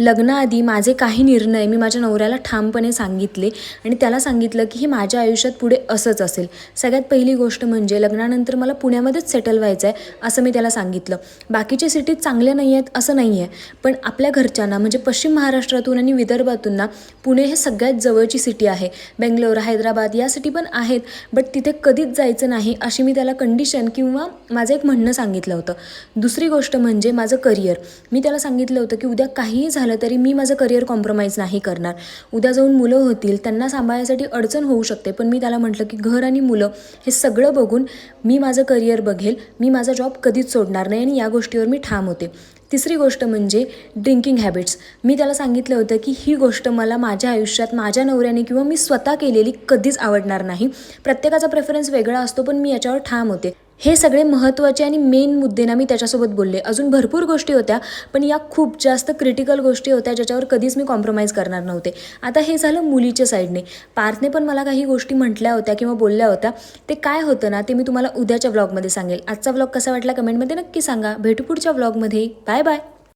लग्नाआधी माझे काही निर्णय मी माझ्या नवऱ्याला ठामपणे सांगितले आणि त्याला सांगितलं की हे माझ्या आयुष्यात पुढे असंच असेल. सगळ्यात पहिली गोष्ट म्हणजे लग्नानंतर मला पुण्यामध्येच सेटल व्हायचं आहे असं मी त्याला सांगितलं. बाकीचे सिटीत चांगले नाही आहेत असं नाही आहे, पण आपल्या घरच्यांना म्हणजे पश्चिम महाराष्ट्रातून आणि विदर्भातून ना पुणे हे सगळ्यात जवळची सिटी आहे. बेंगलोर, हैदराबाद या सिटी पण आहेत, बट तिथे कधीच जायचं नाही अशी मी त्याला कंडिशन किंवा माझं एक म्हणणं सांगितलं होतं. दुसरी गोष्ट म्हणजे माझं करिअर. मी त्याला सांगितलं होतं की उद्या काहीही झालं तरी मी माझं करिअर कॉम्प्रोमाइज नाही करणार. उद्या जाऊन मुलं होतील, त्यांना सांभाळण्यासाठी अडचण होऊ शकते, पण मी त्याला म्हटलं की घर आणि मुलं हे सगळं बघून मी माझं करिअर बघेल, मी माझा जॉब कधीच सोडणार नाही आणि या गोष्टीवर मी ठाम होते. तिसरी गोष्ट म्हणजे ड्रिंकिंग हॅबिट्स. मी त्याला सांगितलं होतं की ही गोष्ट मला माझ्या आयुष्यात माझ्या नवऱ्याने किंवा मी स्वतः केलेली कधीच आवडणार नाही. प्रत्येकाचा प्रेफरन्स वेगळा असतो, पण मी याच्यावर ठाम होते. हे सगळे महत्त्वाचे आणि मेन मुद्दे ना मी त्याच्यासोबत बोलले. अजून भरपूर गोष्टी होत्या, पण या खूप जास्त क्रिटिकल गोष्टी होत्या ज्याच्यावर कधीच मी कॉम्प्रोमाइज करणार नव्हते. आता हे झालं मुलीच्या साईडने. पार्थने पण मला काही गोष्टी म्हटल्या होत्या किंवा बोलल्या होत्या. ते काय होतं ना ते मी तुम्हाला उद्याच्या व्लॉगमध्ये सांगेल. आजचा व्लॉग कसा वाटला कमेंटमध्ये नक्की सांगा. भेटू पुढच्या व्लॉगमध्ये. Bye bye.